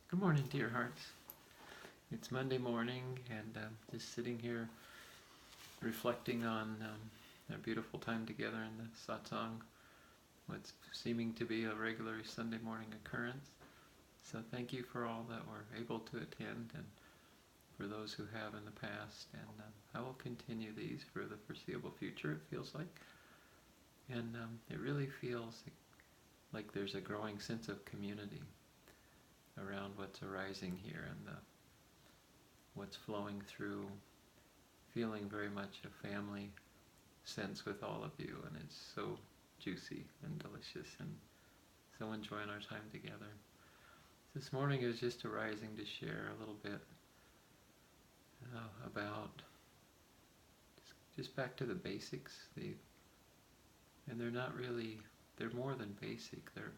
Good morning, dear hearts. It's Monday morning, and just sitting here reflecting on our beautiful time together in the satsang, what's seeming to be a regular Sunday morning occurrence. So thank you for all that were able to attend, and for those who have in the past. And I will continue these for the foreseeable future, it feels like. And it really feels like there's a growing sense of community around what's arising here and what's flowing through, feeling very much a family sense with all of you, and it's so juicy and delicious, and so enjoying our time together. This morning is just arising to share a little bit about just back to the basics, and they're not really, they're more than basic, they're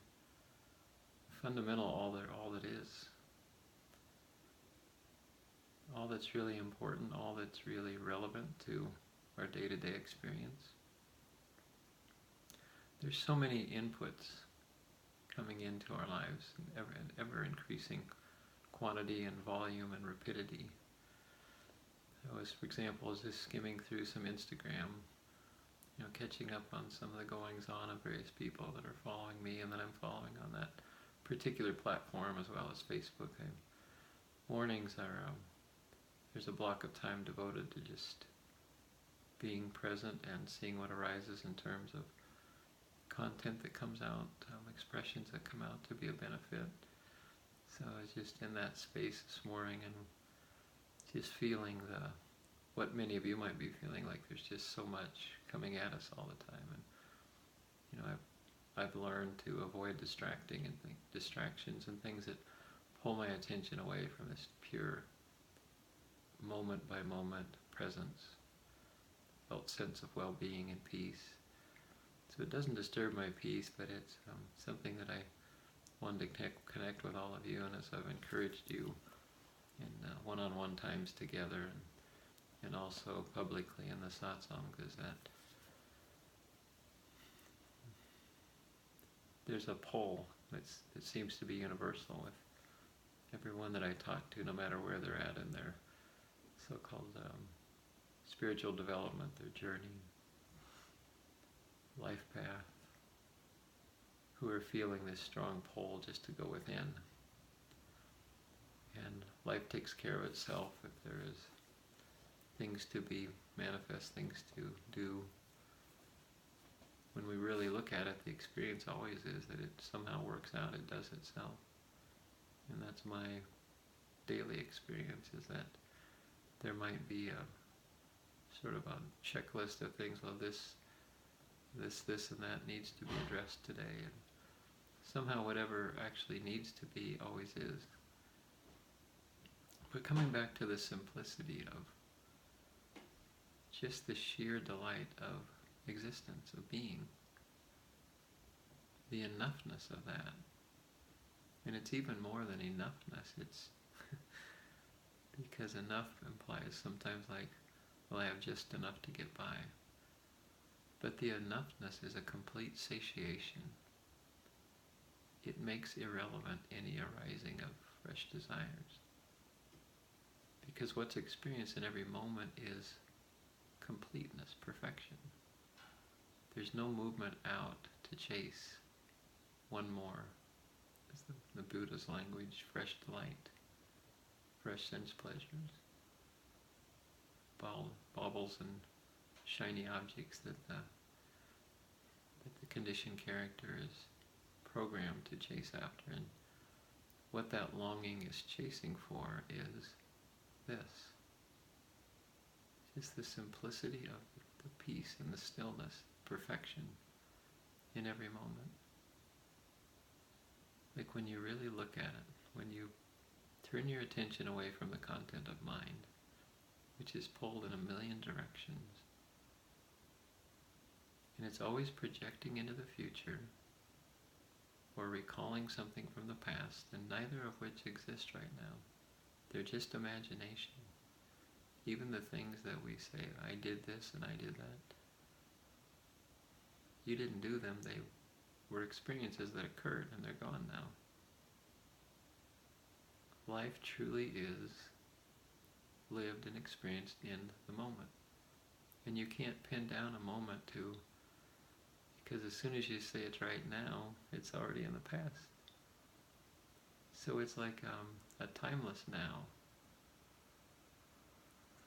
fundamental, all that is. All that's really important, all that's really relevant to our day-to-day experience. There's so many inputs coming into our lives, in ever increasing quantity and volume and rapidity. I was, for example, just skimming through some Instagram, catching up on some of the goings on of various people that are following me and that I'm following on that particular platform, as well as Facebook. Mornings are there's a block of time devoted to just being present and seeing what arises in terms of content that comes out, expressions that come out to be a benefit. So I was just in that space this morning and just feeling what many of you might be feeling, like there's just so much coming at us all the time. And I've learned to avoid distractions and things that pull my attention away from this pure moment by moment presence, felt sense of well-being and peace. So it doesn't disturb my peace, but it's something that I wanted to connect with all of you, and as I've encouraged you in one-on-one times together, and also publicly in the satsang, is that there's a pull that seems to be universal with everyone that I talk to, no matter where they're at in their so-called spiritual development, their journey, life path, who are feeling this strong pull just to go within. And life takes care of itself if there is things to be manifest, things to do. When we really look at it, the experience always is that it somehow works out, it does itself. And that's my daily experience, is that there might be a sort of a checklist of things, well, this, and that needs to be addressed today, and somehow whatever actually needs to be always is. But coming back to the simplicity of just the sheer delight of existence, of being, the enoughness of that. And it's even more than enoughness, it's because enough implies sometimes like, well, I have just enough to get by. But the enoughness is a complete satiation. It makes irrelevant any arising of fresh desires. Because what's experienced in every moment is completeness, perfection. There's no movement out to chase one more. It's the Buddha's language, fresh delight, fresh sense pleasures, baubles and shiny objects that the conditioned character is programmed to chase after. And what that longing is chasing for is this. Just the simplicity of the peace and the stillness, perfection in every moment. Like when you really look at it, when you turn your attention away from the content of mind, which is pulled in a million directions, and it's always projecting into the future or recalling something from the past, and neither of which exist right now. They're just imagination. Even the things that we say, I did this and I did that, you didn't do them, they were experiences that occurred and they're gone now. life truly is lived and experienced in the moment. And you can't pin down a moment to, because as soon as you say it's right now, it's already in the past. So it's like a timeless now.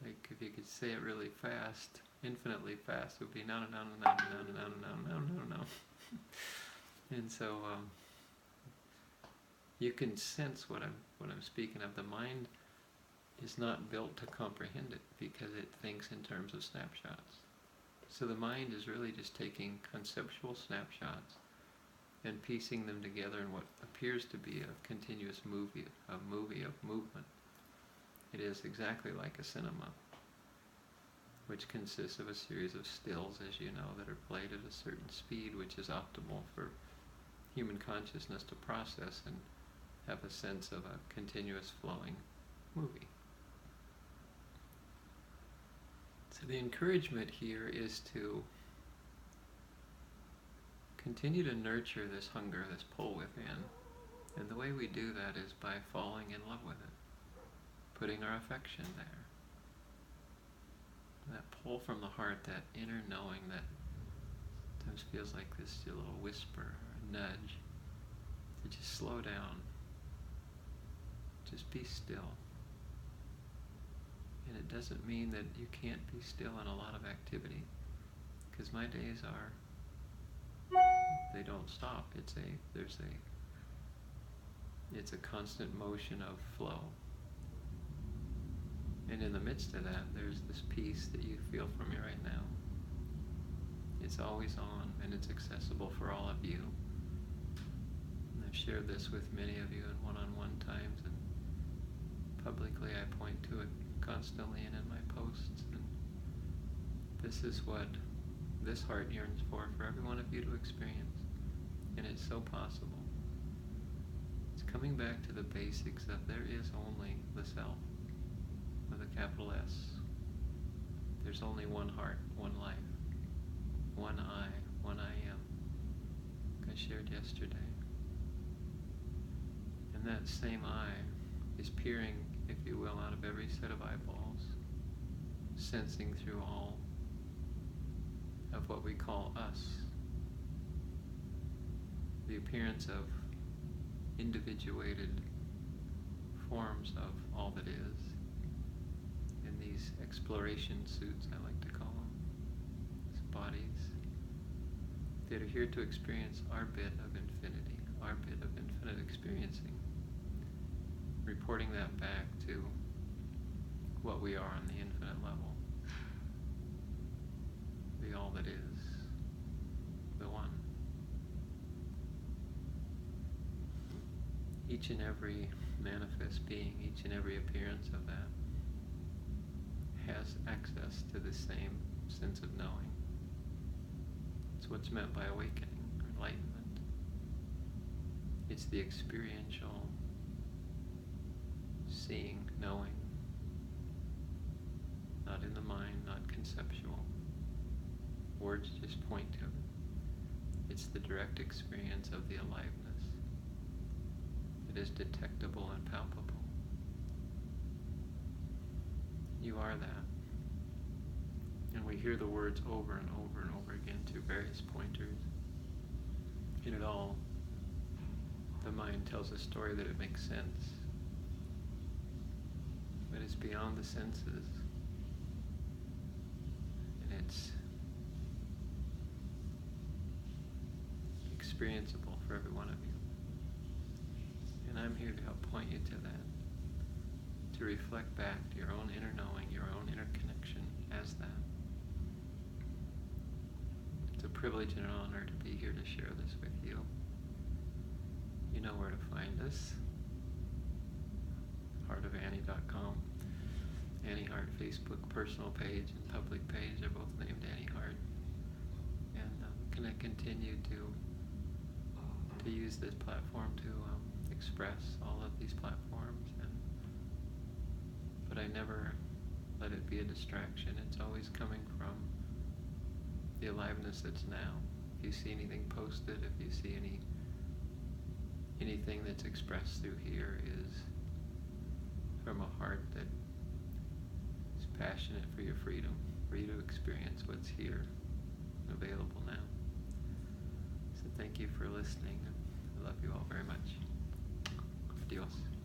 Like if you could say it really fast, infinitely fast, it would be no, no, no, no, no, no, no, no, no, no, no. And so you can sense what I'm speaking of. The mind is not built to comprehend it because it thinks in terms of snapshots. So the mind is really just taking conceptual snapshots and piecing them together in what appears to be a continuous movie of movement. It is exactly like a cinema, which consists of a series of stills, as you know, that are played at a certain speed, which is optimal for human consciousness to process and have a sense of a continuous flowing movie. So the encouragement here is to continue to nurture this hunger, this pull within. And the way we do that is by falling in love with it, putting our affection there. That pull from the heart, that inner knowing that sometimes feels like this little whisper, or nudge, to just slow down, just be still. And it doesn't mean that you can't be still in a lot of activity, because my days they don't stop. It's a constant motion of flow. And in the midst of that, there's this peace that you feel from me right now. It's always on, and it's accessible for all of you. And I've shared this with many of you in one-on-one times, and publicly I point to it constantly and in my posts. And this is what this heart yearns for every one of you to experience. And it's so possible. It's coming back to the basics of there is only the self, with a capital S. There's only one heart, one life, one I, one I am, like I shared yesterday. And that same I is peering, if you will, out of every set of eyeballs, sensing through all of what we call us. The appearance of individuated forms of all that is, in these exploration suits, I like to call them, these bodies that are here to experience our bit of infinity, our bit of infinite experiencing, reporting that back to what we are on the infinite level, the all that is, the one. Each and every manifest being, each and every appearance of that has access to the same sense of knowing. It's what's meant by awakening or enlightenment. It's the experiential seeing, knowing, not in the mind, not conceptual. Words just point to it. It's the direct experience of the aliveness. It is detectable and palpable. You are that. And we hear the words over and over and over again through various pointers. In it all, the mind tells a story that it makes sense. But it's beyond the senses. And it's experienceable for every one of you. And I'm here to help point you to that, to reflect back to your own inner knowing, your own inner connection as that. It's a privilege and an honor to be here to share this with you. You know where to find us. heartofannie.com. Annie Hart Facebook personal page and public page are both named Annie Hart. And I'm going to continue to use this platform to express all of these platforms, but I never let it be a distraction. It's always coming from the aliveness that's now. If you see anything posted, if you see anything that's expressed through here, is from a heart that is passionate for your freedom, for you to experience what's here, available now. So thank you for listening. I love you all very much. Adios.